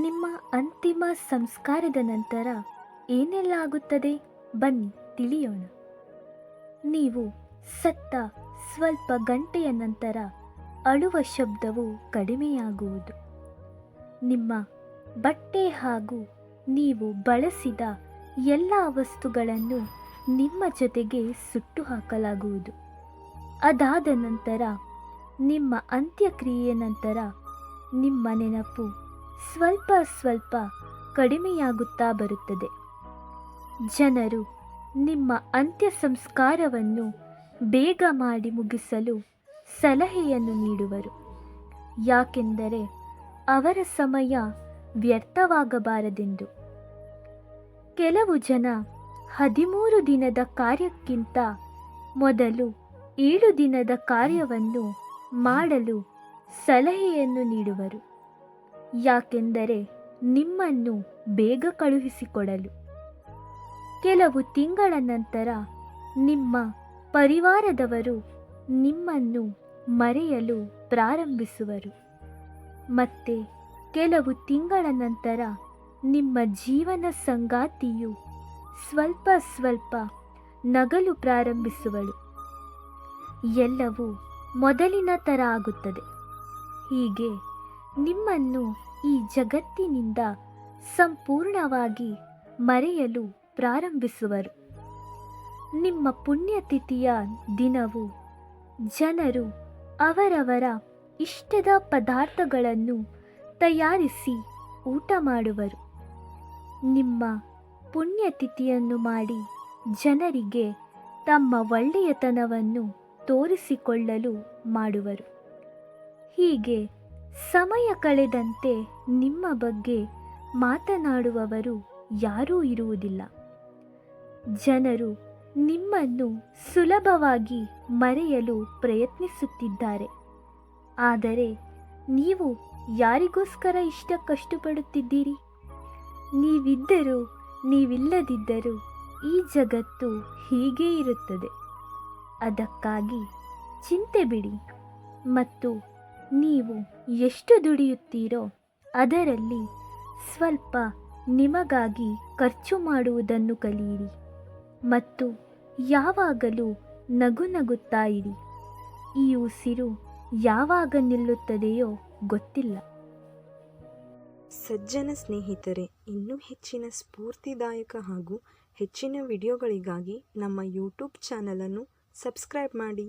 ನಿಮ್ಮ ಅಂತಿಮ ಸಂಸ್ಕಾರದ ನಂತರ ಏನೆಲ್ಲ ಆಗುತ್ತದೆ ಬನ್ನಿ ತಿಳಿಯೋಣ. ನೀವು ಸತ್ತ ಸ್ವಲ್ಪ ಗಂಟೆಯ ನಂತರ ಅಳುವ ಶಬ್ದವು ಕಡಿಮೆಯಾಗುವುದು. ನಿಮ್ಮ ಬಟ್ಟೆ ಹಾಗೂ ನೀವು ಬಳಸಿದ ಎಲ್ಲ ವಸ್ತುಗಳನ್ನು ನಿಮ್ಮ ಜೊತೆಗೆ ಸುಟ್ಟು ಹಾಕಲಾಗುವುದು. ಅದಾದ ನಂತರ ನಿಮ್ಮ ಅಂತ್ಯಕ್ರಿಯೆಯ ನಂತರ ನಿಮ್ಮ ನೆನಪು ಸ್ವಲ್ಪ ಸ್ವಲ್ಪ ಕಡಿಮೆಯಾಗುತ್ತಾ ಬರುತ್ತದೆ. ಜನರು ನಿಮ್ಮ ಅಂತ್ಯ ಸಂಸ್ಕಾರವನ್ನು ಬೇಗ ಮಾಡಿ ಮುಗಿಸಲು ಸಲಹೆಯನ್ನು ನೀಡುವರು, ಯಾಕೆಂದರೆ ಅವರ ಸಮಯ ವ್ಯರ್ಥವಾಗಬಾರದೆಂದು. ಕೆಲವು ಜನ 13 ದಿನದ ಕಾರ್ಯಕ್ಕಿಂತ ಮೊದಲು 7 ದಿನದ ಕಾರ್ಯವನ್ನು ಮಾಡಲು ಸಲಹೆಯನ್ನು ನೀಡುವರು, ಯಾಕೆಂದರೆ ನಿಮ್ಮನ್ನು ಬೇಗ ಕಳುಹಿಸಿಕೊಡಲು. ಕೆಲವು ತಿಂಗಳ ನಂತರ ನಿಮ್ಮ ಪರಿವಾರದವರು ನಿಮ್ಮನ್ನು ಮರೆಯಲು ಪ್ರಾರಂಭಿಸುವರು. ಮತ್ತೆ ಕೆಲವು ತಿಂಗಳ ನಂತರ ನಿಮ್ಮ ಜೀವನ ಸಂಗಾತಿಯು ಸ್ವಲ್ಪ ಸ್ವಲ್ಪ ನಗಲು ಪ್ರಾರಂಭಿಸುವಳು. ಎಲ್ಲವೂ ಮೊದಲಿನ ಥರ ಆಗುತ್ತದೆ. ಹೀಗೆ ನಿಮ್ಮನ್ನು ಈ ಜಗತ್ತಿನಿಂದ ಸಂಪೂರ್ಣವಾಗಿ ಮರೆಯಲು ಪ್ರಾರಂಭಿಸುವರು. ನಿಮ್ಮ ಪುಣ್ಯತಿಥಿಯ ದಿನವು ಜನರು ಅವರವರ ಇಷ್ಟದ ಪದಾರ್ಥಗಳನ್ನು ತಯಾರಿಸಿ ಊಟ ಮಾಡುವರು. ನಿಮ್ಮ ಪುಣ್ಯತಿಥಿಯನ್ನು ಮಾಡಿ ಜನರಿಗೆ ತಮ್ಮ ಒಳ್ಳೆಯತನವನ್ನು ತೋರಿಸಿಕೊಳ್ಳಲು ಮಾಡುವರು. ಹೀಗೆ ಸಮಯ ಕಳೆದಂತೆ ನಿಮ್ಮ ಬಗ್ಗೆ ಮಾತನಾಡುವವರು ಯಾರೂ ಇರುವುದಿಲ್ಲ. ಜನರು ನಿಮ್ಮನ್ನು ಸುಲಭವಾಗಿ ಮರೆಯಲು ಪ್ರಯತ್ನಿಸುತ್ತಿದ್ದಾರೆ. ಆದರೆ ನೀವು ಯಾರಿಗೋಸ್ಕರ ಇಷ್ಟ ಕಷ್ಟಪಡುತ್ತಿದ್ದೀರಿ? ನೀವಿದ್ದರೂ ನೀವಿಲ್ಲದಿದ್ದರೂ ಈ ಜಗತ್ತು ಹೀಗೇ ಇರುತ್ತದೆ. ಅದಕ್ಕಾಗಿ ಚಿಂತೆ ಬಿಡಿ ಮತ್ತು ನೀವು ಎಷ್ಟು ದುಡಿಯುತ್ತೀರೋ ಅದರಲ್ಲಿ ಸ್ವಲ್ಪ ನಿಮಗಾಗಿ ಖರ್ಚು ಮಾಡುವುದನ್ನು ಕಲಿಯಿರಿ ಮತ್ತು ಯಾವಾಗಲೂ ನಗು ನಗುತ್ತಾ ಇರಿ. ಈ ಉಸಿರು ಯಾವಾಗ ನಿಲ್ಲುತ್ತದೆಯೋ ಗೊತ್ತಿಲ್ಲ. ಸಜ್ಜನ ಸ್ನೇಹಿತರೆ, ಇನ್ನೂ ಹೆಚ್ಚಿನ ಸ್ಫೂರ್ತಿದಾಯಕ ಹಾಗೂ ಹೆಚ್ಚಿನ ವಿಡಿಯೋಗಳಿಗಾಗಿ ನಮ್ಮ ಯೂಟ್ಯೂಬ್ ಚಾನಲನ್ನು ಸಬ್ಸ್ಕ್ರೈಬ್ ಮಾಡಿ.